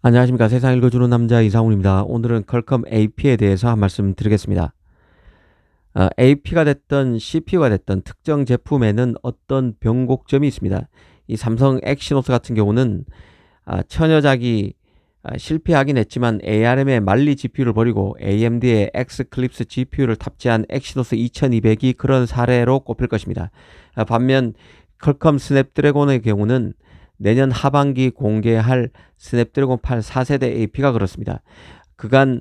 안녕하십니까. 세상 읽어주는 남자 이상훈입니다. 오늘은 퀄컴 AP에 대해서 한 말씀 드리겠습니다. AP가 됐던 CPU가 됐던 특정 제품에는 어떤 변곡점이 있습니다. 이 삼성 엑시노스 같은 경우는 처녀작이 실패하긴 했지만 ARM의 말리 GPU를 버리고 AMD의 엑스클립스 GPU를 탑재한 엑시노스 2200이 그런 사례로 꼽힐 것입니다. 반면 퀄컴 스냅드래곤의 경우는 내년 하반기 공개할 스냅드래곤 8 4세대 AP가 그렇습니다. 그간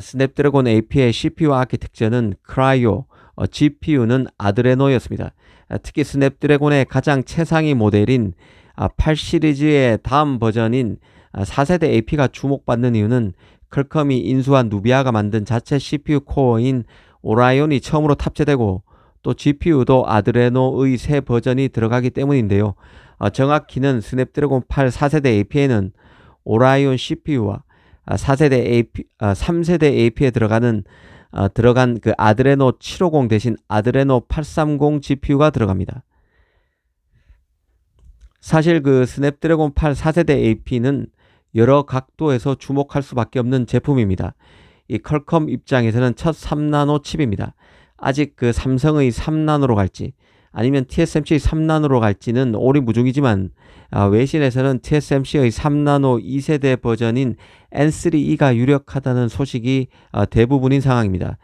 스냅드래곤 AP의 CPU 아키텍처는 크라이오, GPU는 아드레노였습니다. 특히 스냅드래곤의 가장 최상위 모델인 8 시리즈의 다음 버전인 4세대 AP가 주목받는 이유는 퀄컴이 인수한 누비아가 만든 자체 CPU 코어인 오라이온이 처음으로 탑재되고 또 GPU도 아드레노의 새 버전이 들어가기 때문인데요. 정확히는 스냅드래곤 8 4세대 AP에는 오라이온 CPU와 4세대 AP, 3세대 AP에 들어간 그 아드레노 750 대신 아드레노 830 GPU가 들어갑니다. 사실 그 스냅드래곤 8 4세대 AP는 여러 각도에서 주목할 수밖에 없는 제품입니다. 이 퀄컴 입장에서는 첫 3나노 칩입니다. 아직 그 삼성의 3나노로 갈지 아니면 TSMC의 3나노로 갈지는 오리무중이지만 외신에서는 TSMC의 3나노 2세대 버전인 N3E가 유력하다는 소식이 대부분인 상황입니다.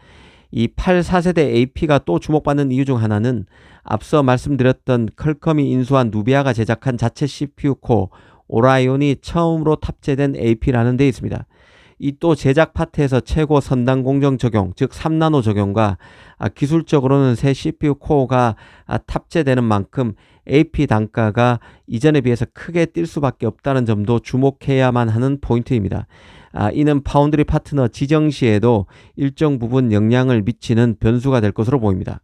이 8, 4세대 AP가 또 주목받는 이유 중 하나는 앞서 말씀드렸던 퀄컴이 인수한 누비아가 제작한 자체 CPU 코어 오라이온이 처음으로 탑재된 AP라는 데 있습니다. 이 또 제작 파트에서 최고 선단 공정 적용, 즉 3나노 적용과 기술적으로는 새 CPU 코어가 탑재되는 만큼 AP 단가가 이전에 비해서 크게 뛸 수밖에 없다는 점도 주목해야만 하는 포인트입니다. 이는 파운드리 파트너 지정 시에도 일정 부분 영향을 미치는 변수가 될 것으로 보입니다.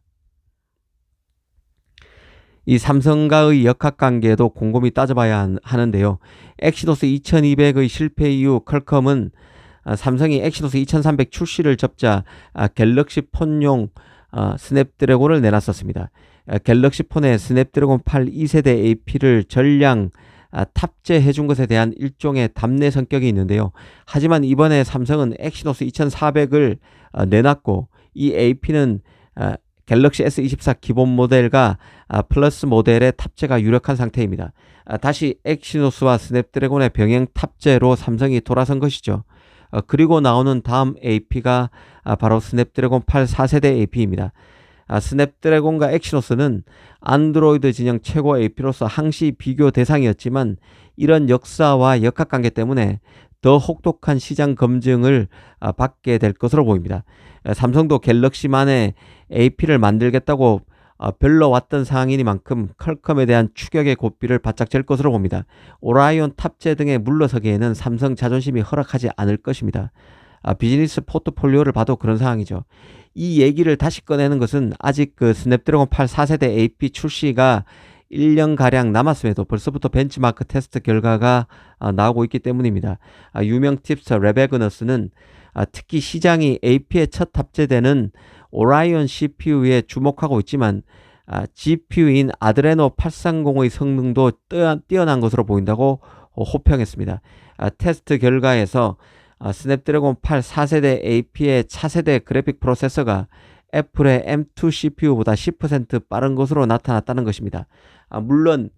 이 삼성과의 역학관계도 곰곰이 따져봐야 하는데요. 엑시노스 2200의 실패 이후 퀄컴은 삼성이 엑시노스 2300 출시를 접자 갤럭시 폰용 스냅드래곤을 내놨었습니다. 갤럭시 폰에 스냅드래곤 8 2세대 AP를 전량 탑재해 준 것에 대한 일종의 답례 성격이 있는데요. 하지만 이번에 삼성은 엑시노스 2400을 내놨고 이 AP는 갤럭시 S24 기본 모델과 플러스 모델의 탑재가 유력한 상태입니다. 다시 엑시노스와 스냅드래곤의 병행 탑재로 삼성이 돌아선 것이죠. 그리고 나오는 다음 AP가 바로 스냅드래곤 8 4세대 AP입니다. 스냅드래곤과 엑시노스는 안드로이드 진영 최고 AP로서 항시 비교 대상이었지만 이런 역사와 역학관계 때문에 더 혹독한 시장 검증을 받게 될 것으로 보입니다. 삼성도 갤럭시만의 AP를 만들겠다고 별러왔던 상황이니만큼 퀄컴에 대한 추격의 고삐를 바짝 잴 것으로 봅니다. 오라이온 탑재 등에 물러서기에는 삼성 자존심이 허락하지 않을 것입니다. 비즈니스 포트폴리오를 봐도 그런 상황이죠. 이 얘기를 다시 꺼내는 것은 아직 그 스냅드래곤 8 4세대 AP 출시가 1년가량 남았음에도 벌써부터 벤치마크 테스트 결과가 나오고 있기 때문입니다. 유명 팁스터 레베그너스는 특히 시장이 AP에 첫 탑재되는 오라이온 CPU에 주목하고 있지만 GPU인 아드레노 830의 성능도 뛰어난 것으로 보인다고 호평했습니다. 테스트 결과에서 스냅드래곤 8 4세대 AP의 차세대 그래픽 프로세서가 애플의 M2 CPU보다 10% 빠른 것으로 나타났다는 것입니다. 물론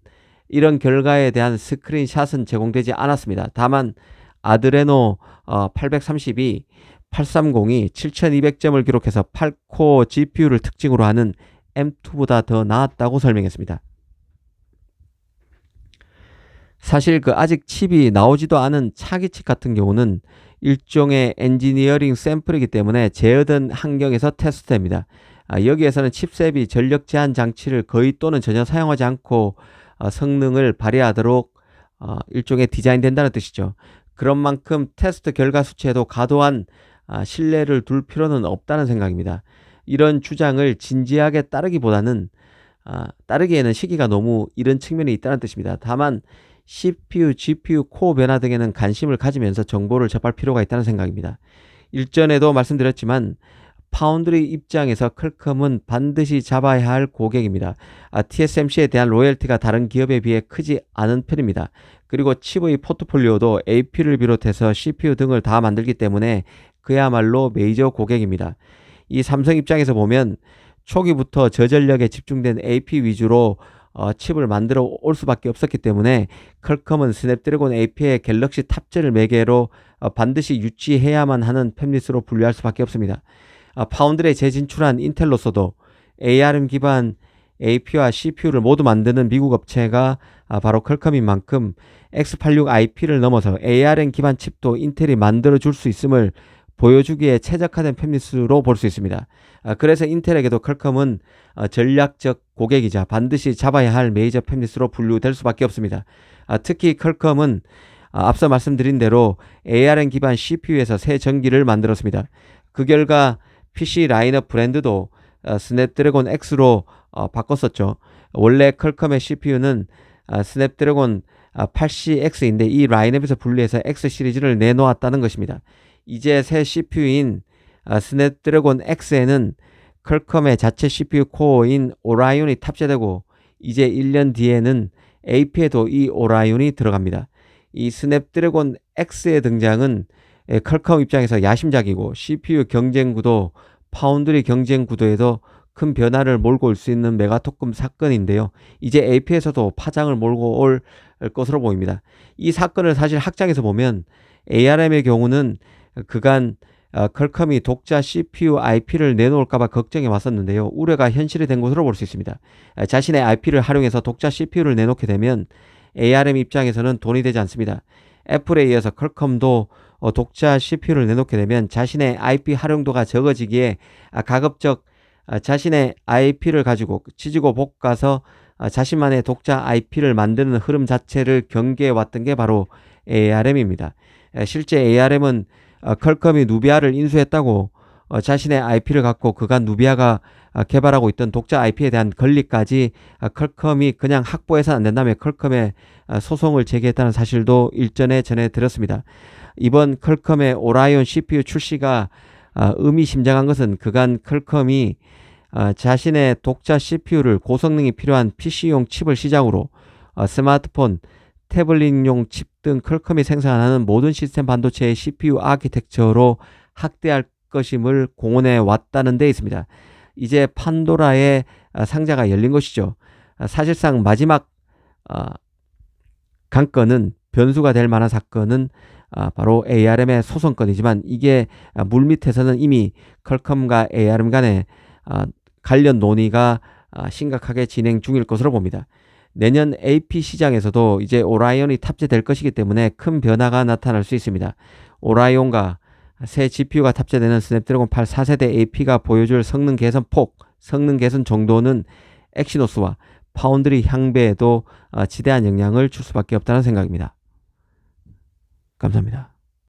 이런 결과에 대한 스크린샷은 제공되지 않았습니다. 다만 아드레노 830이 830이 7200점을 기록해서 8코어 GPU를 특징으로 하는 M2보다 더 나았다고 설명했습니다. 사실 그 아직 칩이 나오지도 않은 차기 칩 같은 경우는 일종의 엔지니어링 샘플이기 때문에 제어된 환경에서 테스트됩니다. 여기에서는 칩셋이 전력 제한 장치를 거의 또는 전혀 사용하지 않고 성능을 발휘하도록 일종의 디자인된다는 뜻이죠. 그런 만큼 테스트 결과 수치에도 과도한 신뢰를 둘 필요는 없다는 생각입니다. 이런 주장을 진지하게 따르기보다는 따르기에는 시기가 너무 이른 측면이 있다는 뜻입니다. 다만 CPU, GPU 코어 변화 등에는 관심을 가지면서 정보를 접할 필요가 있다는 생각입니다. 일전에도 말씀드렸지만 파운드리 입장에서 퀄컴은 반드시 잡아야 할 고객입니다. TSMC에 대한 로열티가 다른 기업에 비해 크지 않은 편입니다. 그리고 칩의 포트폴리오도 AP를 비롯해서 CPU 등을 다 만들기 때문에 그야말로 메이저 고객입니다. 이 삼성 입장에서 보면 초기부터 저전력에 집중된 AP 위주로 칩을 만들어 올 수밖에 없었기 때문에 퀄컴은 스냅드래곤 AP의 갤럭시 탑재를 매개로 반드시 유지해야만 하는 팹릿으로 분류할 수밖에 없습니다. 파운드리에 재진출한 인텔로서도 ARM 기반 AP와 CPU를 모두 만드는 미국 업체가 바로 퀄컴인 만큼 x86 IP를 넘어서 ARM 기반 칩도 인텔이 만들어줄 수 있음을 보여주기에 최적화된 팹릿으로 볼 수 있습니다. 그래서 인텔에게도 퀄컴은 전략적 고객이자 반드시 잡아야 할 메이저 팹릿으로 분류될 수밖에 없습니다. 특히 퀄컴은 앞서 말씀드린 대로 ARM 기반 CPU에서 새 전기를 만들었습니다. 그 결과 PC 라인업 브랜드도 스냅드래곤 X로 바꿨었죠. 원래 퀄컴의 CPU는 스냅드래곤 8CX인데 이 라인업에서 분리해서 X 시리즈를 내놓았다는 것입니다. 이제 새 CPU인 스냅드래곤 X에는 퀄컴의 자체 CPU 코어인 오라이온이 탑재되고 이제 1년 뒤에는 AP에도 이 오라이온이 들어갑니다. 이 스냅드래곤 X의 등장은 퀄컴 입장에서 야심작이고 CPU 경쟁 구도, 파운드리 경쟁 구도에도 큰 변화를 몰고 올 수 있는 메가토금 사건인데요. 이제 AP에서도 파장을 몰고 올 것으로 보입니다. 이 사건을 사실 학장에서 보면 ARM의 경우는 그간 퀄컴이 독자 CPU IP를 내놓을까봐 걱정해 왔었는데요. 우려가 현실이 된 것으로 볼 수 있습니다. 자신의 IP를 활용해서 독자 CPU를 내놓게 되면 ARM 입장에서는 돈이 되지 않습니다. 애플에 이어서 퀄컴도 독자 CPU를 내놓게 되면 자신의 IP 활용도가 적어지기에 가급적 자신의 IP를 가지고 치지고 볶아서 자신만의 독자 IP를 만드는 흐름 자체를 경계해 왔던 게 바로 ARM입니다. 실제 ARM은 퀄컴이 누비아를 인수했다고 자신의 IP를 갖고 그간 누비아가 개발하고 있던 독자 IP에 대한 권리까지 퀄컴이 그냥 확보해서는 안 된다며 퀄컴에 소송을 제기했다는 사실도 일전에 전해드렸습니다. 이번 퀄컴의 오라이온 CPU 출시가 의미심장한 것은 그간 퀄컴이 자신의 독자 CPU를 고성능이 필요한 PC용 칩을 시장으로 스마트폰, 태블릿용 칩 등 퀄컴이 생산하는 모든 시스템 반도체의 CPU 아키텍처로 확대할 것임을 공언해 왔다는 데 있습니다. 이제 판도라의 상자가 열린 것이죠. 사실상 마지막 강건은 변수가 될 만한 사건은 바로 ARM의 소송건이지만 이게 물밑에서는 이미 퀄컴과 ARM 간의 관련 논의가 심각하게 진행 중일 것으로 봅니다. 내년 AP 시장에서도 이제 오라이온이 탑재될 것이기 때문에 큰 변화가 나타날 수 있습니다. 오라이온과 새 GPU가 탑재되는 스냅드래곤 8 4세대 AP가 보여줄 성능 개선 폭, 성능 개선 정도는 엑시노스와 파운드리 향배에도 지대한 영향을 줄 수밖에 없다는 생각입니다. 감사합니다.